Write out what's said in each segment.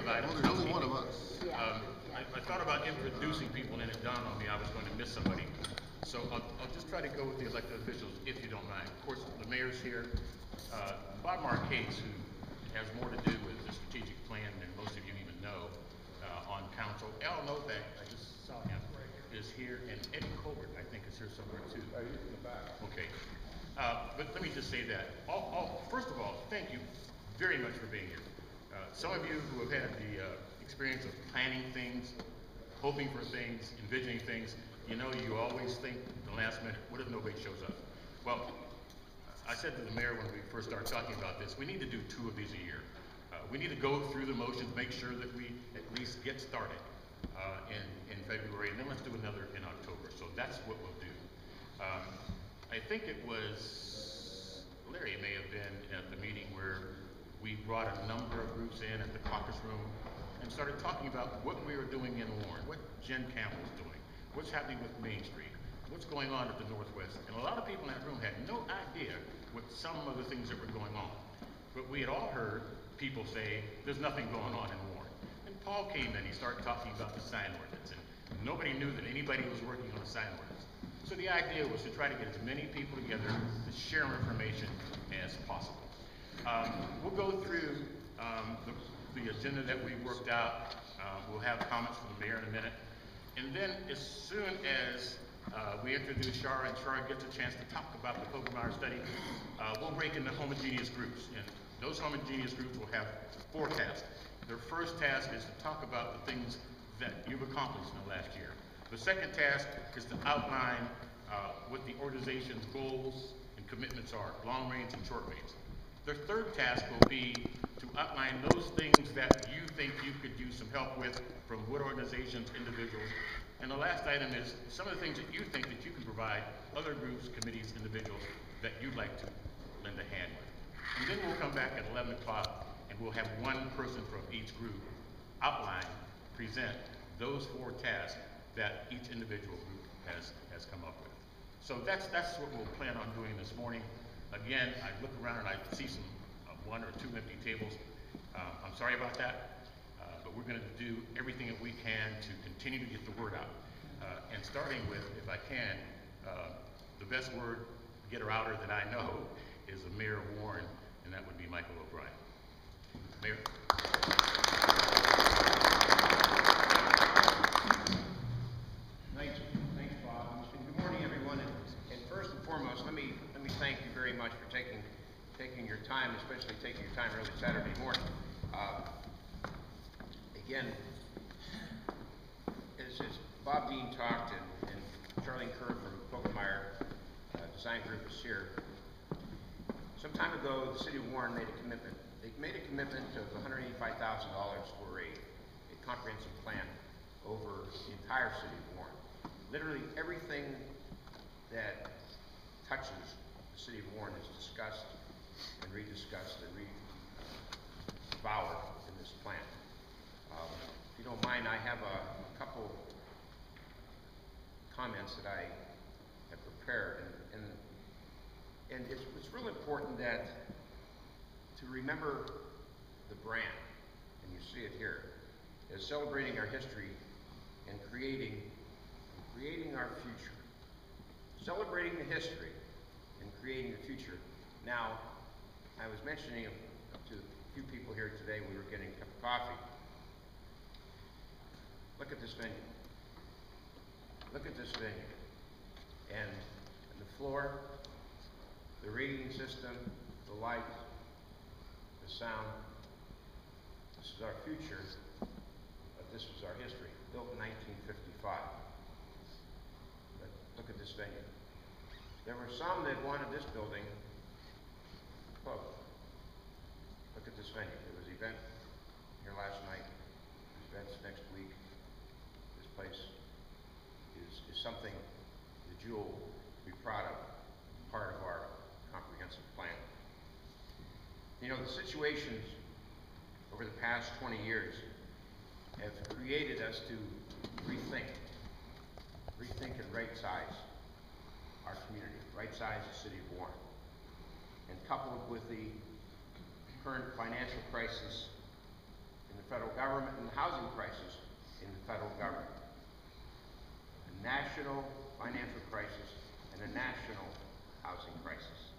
of items. Well, there's only one of us. I thought about introducing people, and it dawned on me I was going to miss somebody. So I'll just try to go with the elected officials, if you don't mind. Of course, the mayor's here. Bob Marquez, who has more to do with the strategic plan than most of you even know on council. Al Novak, I just saw him, is here, and Eddie Colbert, I think, is here somewhere too. He's in the back. Okay. But let me just say that. First of all, thank you very much for being here. Some of you who have had the experience of planning things, hoping for things, envisioning things, you know you always think at the last minute, what if nobody shows up? Well, I said to the mayor when we first started talking about this, we need to do 2 of these a year. We need to go through the motions, make sure that we at least get started in February, and then let's do another in October. So that's what we'll do. I think it was, Larry may have been at the meeting where we brought a number of groups in at the caucus room and started talking about what we were doing in Warren, what Jen Campbell's doing, what's happening with Main Street, what's going on at the Northwest. And a lot of people in that room had no idea what some of the things that were going on. But we had all heard people say, there's nothing going on in Warren. And Paul came in, he started talking about the sign ordinance, and nobody knew that anybody was working on a sign ordinance. So the idea was to try to get as many people together to share information as possible. We'll go through the agenda that we worked out. We'll have comments from the mayor in a minute. And then as soon as we introduce Shara and Shara gets a chance to talk about the Poggenmeyer study, we'll break into homogeneous groups. And those homogeneous groups will have 4 tasks. Their first task is to talk about the things that you've accomplished in the last year. The second task is to outline what the organization's goals and commitments are, long range and short range. Their third task will be to outline those things that you think you could use some help with from what organizations, individuals. And the last item is some of the things that you think that you can provide other groups, committees, individuals that you'd like to lend a hand with. And then we'll come back at 11 o'clock and we'll have one person from each group outline, present those 4 tasks that each individual group has come up with. So that's what we'll plan on doing this morning. Again, I look around and I see some 1 or 2 empty tables. I'm sorry about that, but we're going to do everything that we can to continue to get the word out. And starting with, if I can, the best word getter outer that I know is the mayor of Warren, and that would be Michael O'Brien. Mayor. Thanks, Bob. Good morning, everyone. And first and foremost, let me thank you very much for taking your time, especially taking your time early Saturday morning. Again, as Bob Dean talked and Charlene Kerr from Poggenmeyer Design Group is here. Some time ago, the city of Warren made a commitment. They made a commitment of $185,000 for a comprehensive plan over the entire city of Warren. Literally everything that touches the city of Warren is discussed and rediscussed and devoured in this plan. If you don't mind, I have a couple comments that I have prepared, and it's real important that to remember the brand, and you see it here, is celebrating our history and creating our future. Celebrating the history and creating the future. Now, I was mentioning to a few people here today, we were getting a cup of coffee. Look at this venue. Look at this venue. And the floor, the reading system, the lights, the sound. This is our future, but this was our history. Built in 1955. But look at this venue. There were some that wanted this building closed. Look at this venue. There was an event here last night. There's events next week. This place is something that you'll be proud of, part of our comprehensive plan. You know, the situations over the past 20 years have created us to rethink and right-size our community, right-size the city of Warren. And coupled with the current financial crisis in the the federal government and the housing crisis in the federal government. A national financial crisis and a national housing crisis.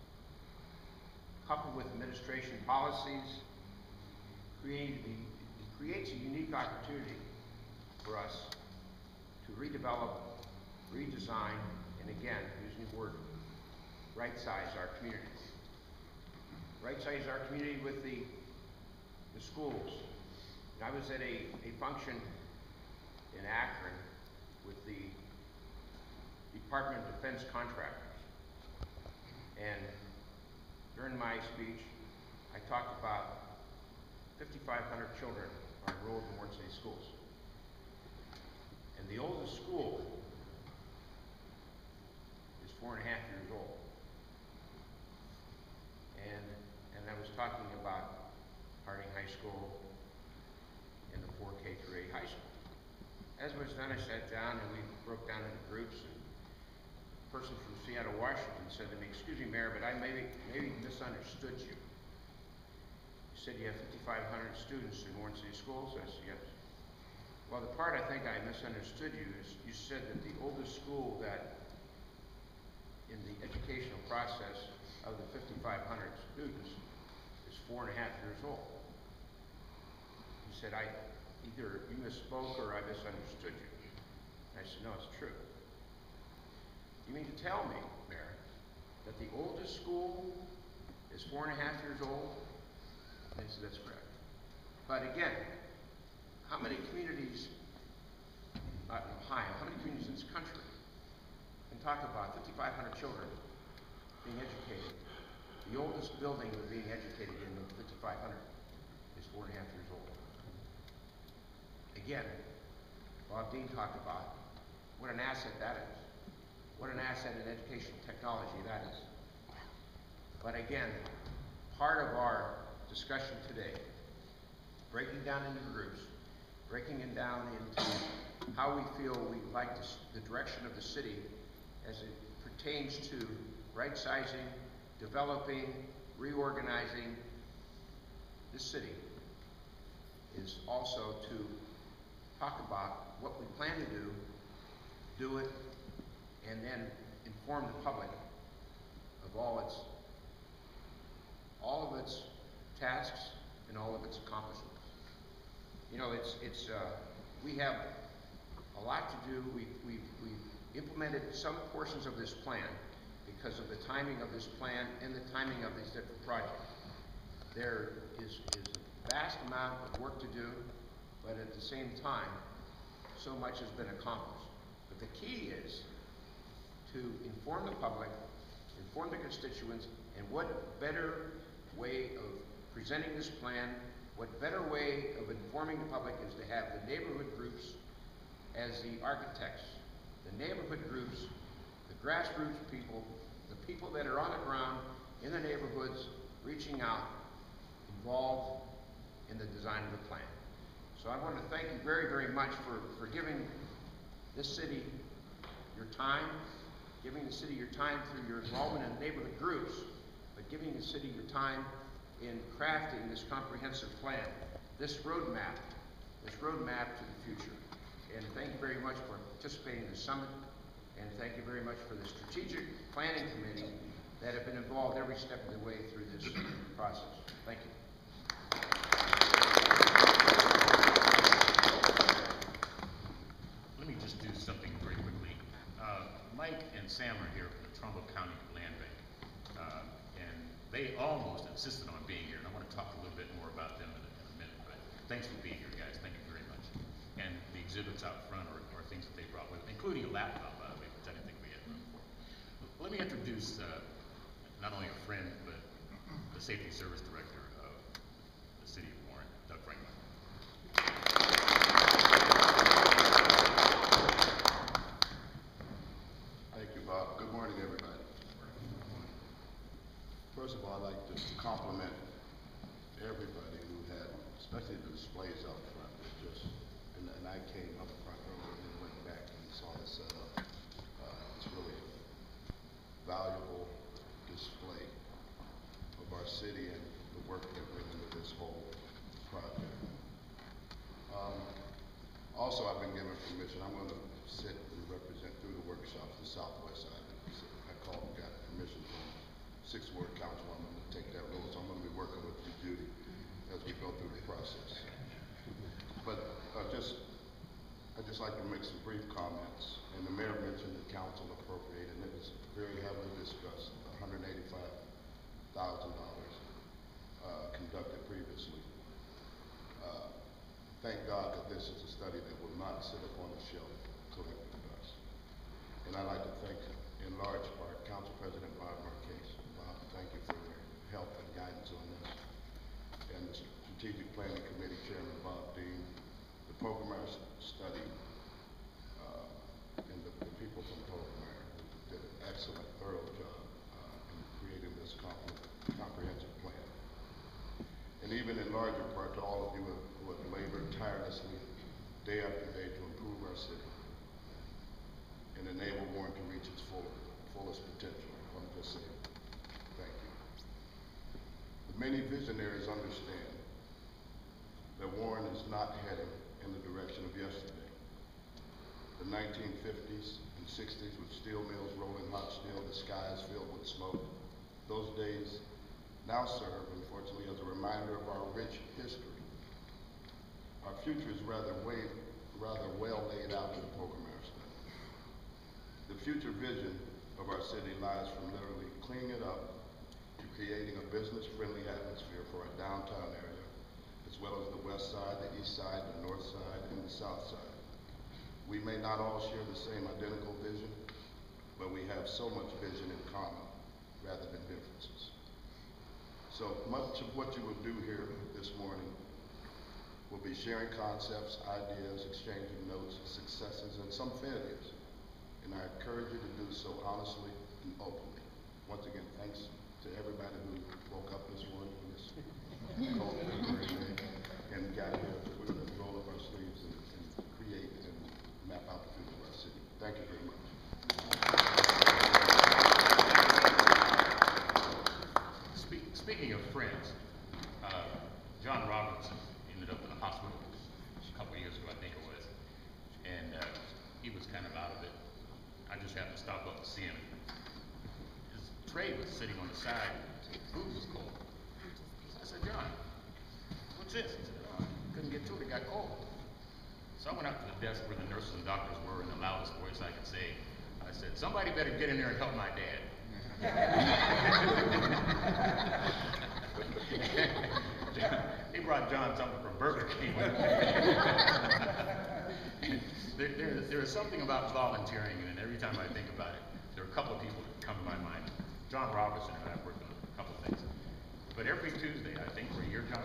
Coupled with administration policies, it creates a unique opportunity for us to redevelop, redesign, and again, using the word, right-size our communities. Right-size our community with the schools. And I was at a function in Akron with the Department of Defense contractors. And during my speech, I talked about 5,500 children are enrolled in Warren City schools. And the oldest school is 4.5 years old. And I was talking about Harding High School and the 4K through 8 high school. As was done, I sat down and we broke down into groups. And a person from Seattle, Washington said to me, "Excuse me, Mayor, but I maybe misunderstood you. You said you have 5,500 students in Warren City schools?" I said, "Yes." "Well, the part I think I misunderstood you is you said that the oldest school that in the educational process of the 5,500 students is 4.5 years old." He said, either you misspoke or I misunderstood you. And I said, "No, it's true." "You mean to tell me, Mayor, that the oldest school is 4.5 years old?" And he said, "That's correct." But again, how many communities, not in Ohio, how many communities in this country can talk about 5,500 children being educated? The oldest building being educated in the 5,500 is 4.5 years old. Again, Bob Dean talked about what an asset that is. What an asset in educational technology that is. But again, part of our discussion today, breaking down into groups, breaking it down into how we feel we like the direction of the city as it pertains to right-sizing, developing, reorganizing this city, is also to talk about what we plan to do it, and then inform the public of all of its tasks and all of its accomplishments. You know, we have a lot to do. We've implemented some portions of this plan because of the timing of this plan and the timing of these different projects. There is a vast amount of work to do, but at the same time, so much has been accomplished. But the key is to inform the public, inform the constituents, and what better way of presenting this plan, what better way of informing the public is to have the neighborhood groups as the architects, the neighborhood groups, the grassroots people, the people that are on the ground in the neighborhoods, reaching out, involved in the design of the plan. So I want to thank you very, very much for giving this city your time, giving the city your time through your involvement in neighborhood groups, but giving the city your time in crafting this comprehensive plan, this roadmap to the future. And thank you very much for participating in the summit, and thank you very much for the strategic planning committee that have been involved every step of the way through this process. Thank you. Let me just do something very quickly. Mike and Sam are here from the Trumbull County Land Bank, and they almost insisted on being here, and I want to talk a little bit more about them in a minute, but thanks for being here, guys. Thank you very much. And the exhibits out front are things that they brought with them, including a laptop, by the way, which I didn't think we had room for. Let me introduce not only a friend, but the Safety Service Director of the City of Warren, Doug Franklin. Thank you, Bob. Good morning, everybody. First of all, I'd like to compliment everybody who had, especially the displays out front. And I came up front earlier and went back and saw it set up. It's really a valuable display of our city and the work that went into this whole project. southwest side of the city. I called and got permission from 6th Ward Councilwoman to take that role, so I'm going to be working with you, Judy, as we go through the process. But I'd just like to make some brief comments. And the mayor mentioned the council appropriated, and it was very heavily discussed, $185,000 conducted previously. Thank God that this is a study that will not sit upon the shelf collecting dust. And I'd like to thank, in large part, Council President Bob Marquez. Bob, thank you for your help and guidance on this. And the Strategic Planning Committee Chairman Bob Dean, the Pocahontas study, and the people from Pocahontas who did an excellent, thorough job in creating this comprehensive plan. And even in larger part to all of you who have labored tirelessly day after day to improve our city and enable Warren to reach its fullest potential. I want to just say thank you. The many visionaries understand that Warren is not heading in the direction of yesterday. The 1950s and 60s with steel mills rolling hot steel, the skies filled with smoke. Those days now serve, unfortunately, as a reminder of our rich history. Our future is rather well laid out in the Pocahontas study. The future vision of our city lies from literally cleaning it up to creating a business-friendly atmosphere for our downtown area, as well as the west side, the east side, the north side, and the south side. We may not all share the same identical vision, but we have so much vision in common rather than differences. So much of what you will do here this morning will be sharing concepts, ideas, exchanging notes, successes, and some failures. And I encourage you to do so honestly and openly. Once again, thanks to everybody who woke up this morning on this cold February day and got here. We're going to roll up our sleeves and create and map out the future of our city. Thank you very much. Speaking of friends, John Robertson ended up in the hospital a couple of years ago, I think it was, and he was kind of out of it. I just happened to stop up to see him. His tray was sitting on the side, food was cold. I said, John, what's this? He said, oh, I couldn't get to it, it got cold. So I went up to the desk where the nurses and doctors were in the loudest voice I could say. I said, somebody better get in there and help my dad. He brought John something from Burger King. There is something about volunteering, and every time I think about it, there are a couple of people that come to my mind. John Robertson and I have worked on a couple of things. But every Tuesday, I think for a year, John,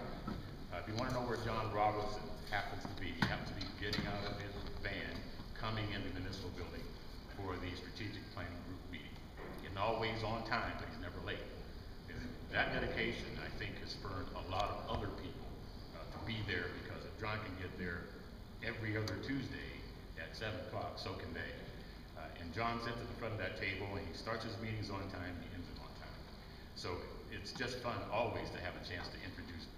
if you want to know where John Robertson happens to be, he happens to be getting out of his van, coming into the municipal building for the strategic planning group meeting. And always on time, but he's never late. And that dedication, I think, has spurred a lot of other people to be there, because if John can get there every other Tuesday at 7 o'clock, so can they. And John sits at the front of that table, and he starts his meetings on time, he ends them on time. So it's just fun always to have a chance to introduce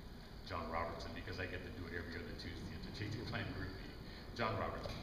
John Robertson, because I get to do it every other Tuesday at the Strategic Planning Group meeting. John Robertson.